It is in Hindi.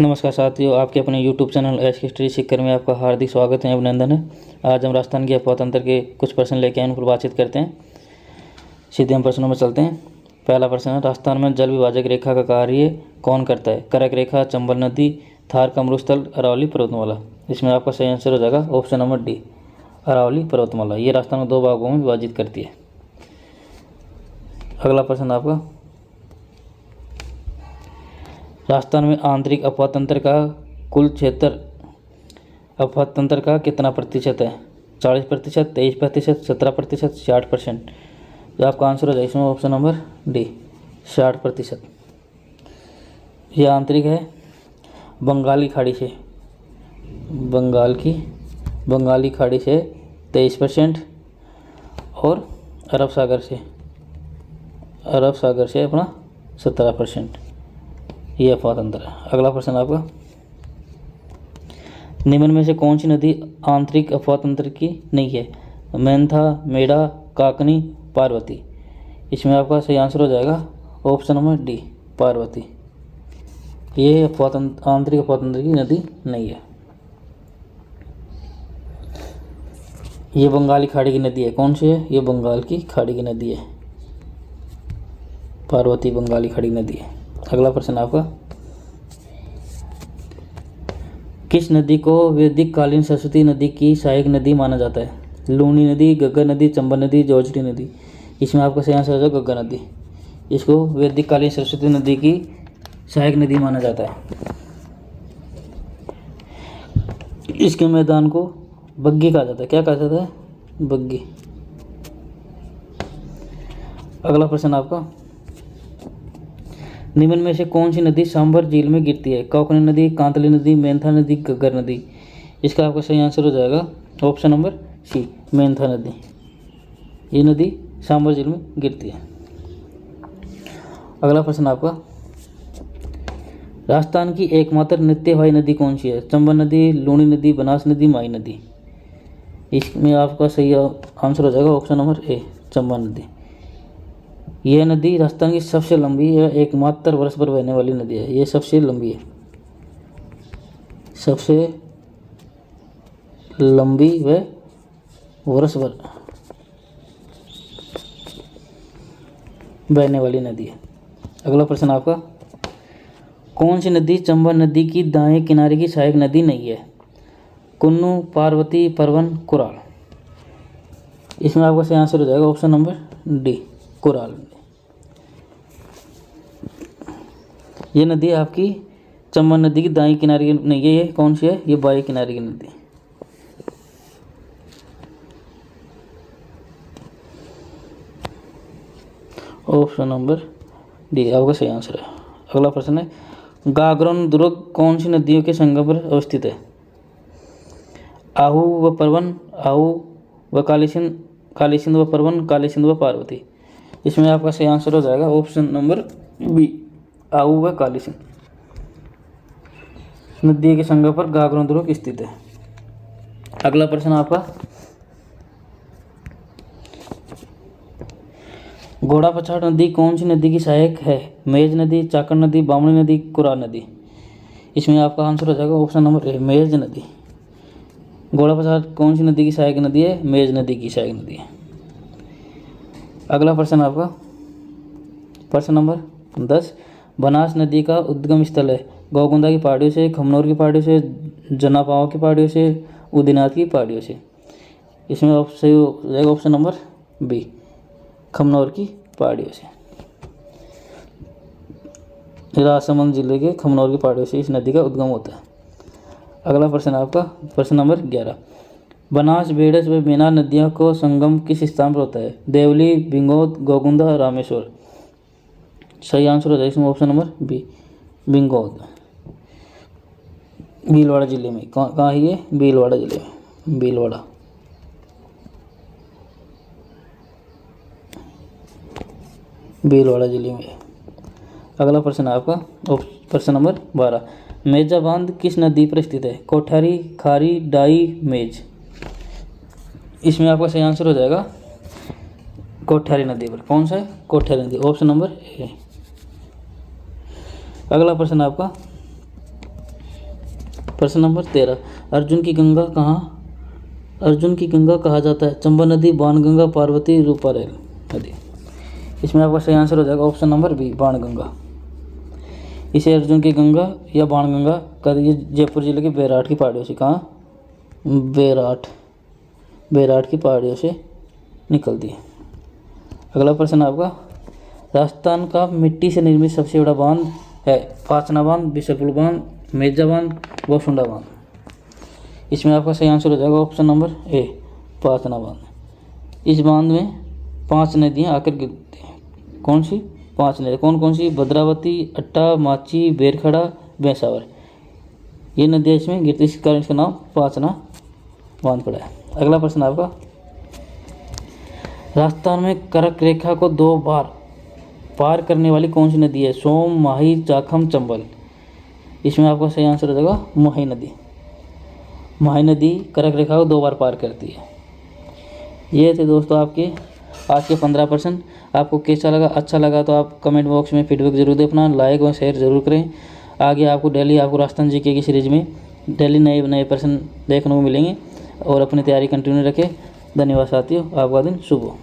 नमस्कार साथियों, आपके अपने YouTube चैनल एच के हिस्ट्री सीखकर में आपका हार्दिक स्वागत है, अभिनंदन है। आज हम राजस्थान के अफवाह के कुछ प्रश्न लेके आए, उन पर बातचीत करते हैं। सीधे हम प्रश्नों में चलते हैं। पहला प्रश्न है, राजस्थान में जल विभाजक रेखा का कार्य कौन करता है? करक रेखा, चंबल नदी, थार का मरुस्थल, अरावली पर्वतमाला। इसमें आपका सही आंसर हो जाएगा ऑप्शन नंबर डी, अरावली पर्वतमाला। ये राजस्थान को दो भागों में विभाजित करती है। अगला प्रश्न आपका, राजस्थान में आंतरिक अपवाह तंत्र का कुल क्षेत्र अपवाह तंत्र का कितना प्रतिशत है? 40%, 23%, 17%, 60%। जो आपका आंसर हो जाएगा इसमें ऑप्शन नंबर डी, 60%। यह आंतरिक है बंगाली खाड़ी से, बंगाली खाड़ी से 23% और अरब सागर से अपना 17%। ये अफवाह तंत्र है। अगला प्रश्न आपका, निम्न में से कौन सी नदी आंतरिक अफवाह तंत्र की नहीं है? मेंथा, मेड़ा, काकनी, पार्वती। इसमें आपका सही आंसर हो जाएगा ऑप्शन नंबर डी, पार्वती। ये आंतरिक अफवाह तंत्र की नदी नहीं है। ये बंगाली खाड़ी की नदी है। कौन सी है? ये बंगाल की खाड़ी की नदी है, पार्वती बंगाली खाड़ी नदी है। अगला प्रश्न आपका, किस नदी को वैदिक कालीन सरस्वती नदी की सहायक नदी माना जाता है? लूनी नदी, गग्गा नदी, चंबल नदी, जोजड़ी नदी। इसमें आपका सही आंसर हो जाएगा गग्गा नदी। इसको वैदिक कालीन सरस्वती नदी की सहायक नदी माना जाता है। इसके मैदान को बग्गी कहा जाता है। क्या कहा जाता है? बग्गी। अगला प्रश्न आपका, निम्न में से कौन सी नदी सांभर झील में गिरती है? काकनी नदी, कांतली नदी, मेंथा नदी, घग्गर नदी। इसका आपका सही आंसर हो जाएगा ऑप्शन नंबर सी, मेंथा नदी। ये नदी सांभर झील में गिरती है। अगला प्रश्न आपका, राजस्थान की एकमात्र नित्यवाही नदी कौन सी है? चंबल नदी, लूनी नदी, बनास नदी, माई नदी। इसमें आपका सही आंसर हो जाएगा ऑप्शन नंबर ए, चंबल नदी। यह नदी राजस्थान की सबसे लंबी या एकमात्र वर्ष भर बहने वाली नदी है। ये सबसे लंबी है, सबसे लंबी व वर्ष भर बहने वाली नदी है। अगला प्रश्न आपका, कौन सी नदी चंबल नदी की दाएं किनारे की सहायक नदी नहीं है? कुन्नू, पार्वती, परवन, कुराल। इसमें आपका सही आंसर हो जाएगा ऑप्शन नंबर डी, कुराल। ये नदी आपकी चंबल नदी की दाईं किनारे की नहीं है। ये कौन सी है? ये बाएं किनारे की नदी। ऑप्शन नंबर डी आपका सही आंसर है। अगला प्रश्न है, गागरोन दुर्ग कौन सी नदियों के संगम पर अवस्थित है? आहू व परवन, आहू व काली सिंध व परवन, काली सिंध व पार्वती। इसमें आपका सही आंसर हो जाएगा ऑप्शन नंबर बी, आहू व काली सिंध नदी के संगम पर गागरोन दुर्ग स्थित है। अगला प्रश्न आपका, घोड़ा पछाड़ नदी कौन सी नदी की सहायक है? मेज नदी, चाकण नदी, बामणी नदी, कुराल नदी। इसमें आपका आंसर हो जाएगा ऑप्शन नंबर ए, मेज नदी। घोड़ा पछाड़ कौन सी नदी की सहायक नदी है? मेज नदी की सहायक नदी है। अगला प्रश्न आपका, प्रश्न नंबर 10, बनास नदी का उद्गम स्थल है? गौकुंडा की पहाड़ियों से, खमनौर की पहाड़ियों से, जनापाव की पहाड़ियों से, उदयनाथ की पहाड़ियों से। इसमें सही हो जाएगा ऑप्शन नंबर बी, खमनौर की पहाड़ियों से। राजसमंद जिले के खमनौर की पहाड़ियों से इस नदी का उद्गम होता है। अगला प्रश्न आपका, प्रश्न नंबर 11, बनास, बेड़स व मेना नदियों को संगम किस स्थान पर होता है? देवली, बिंगोद, गौकुंडा, रामेश्वर। सही आंसर हो जाएगा इसमें ऑप्शन नंबर बी, बिंगोद। भीलवाड़ा जिले में। कहाँ है ये? भीलवाड़ा जिले में, भीलवाड़ा। भीलवाड़ा जिले में। अगला प्रश्न आपका प्रश्न नंबर 12, मेजा बांध किस नदी पर स्थित है? कोठारी, खारी, डाई, मेज। इसमें आपका सही आंसर हो जाएगा कोठारी नदी पर। कौन सा है? कोठारी नदी, ऑप्शन नंबर ए। अगला प्रश्न आपका, प्रश्न नंबर 13, अर्जुन की गंगा कहा जाता है? चंबा नदी, बाणगंगा, पार्वती, रूपारेल नदी। इसमें आपका सही आंसर हो जाएगा ऑप्शन नंबर बी, बाणगंगा। इसे अर्जुन की गंगा या बाणगंगा का ये जयपुर जिले के बैराट की पहाड़ियों से, कहाँ? बैराट की पहाड़ियों से निकलती है। अगला प्रश्न आपका, राजस्थान का मिट्टी से निर्मित सबसे बड़ा बांध है? पाचना बांध, बिशरपुर बांध, मेजा बांध, गोसुंडा बांध। इसमें आपका सही आंसर हो जाएगा ऑप्शन नंबर ए, पाचना बांध। इस बांध में 5 नदियाँ आकर गिरती हैं। कौन सी 5 नदियाँ? कौन सी? भद्रावती, अट्टा, माची, बेरखड़ा, भैंसावर। ये नदियाँ इसमें गिरती, इस कारण इसका नाम पाचना बांध पड़ा है। अगला प्रश्न आपका, राजस्थान में कर्क रेखा को 2 बार पार करने वाली कौन सी नदी है? सोम, माही, चाखम, चंबल। इसमें आपका सही आंसर हो जाएगा माही नदी। माही नदी कर्क रेखा को 2 बार पार करती है। ये थे दोस्तों आपके आज के 15 प्रश्न। आपको कैसा लगा? अच्छा लगा तो आप कमेंट बॉक्स में फीडबैक जरूर दें, अपना लाइक और शेयर जरूर करें। आगे आपको डेली राजस्थान जीके की सीरीज में डेली नए प्रश्न देखने को मिलेंगे और अपनी तैयारी कंटिन्यू रखें। धन्यवाद साथियों, आपका दिन शुभ हो।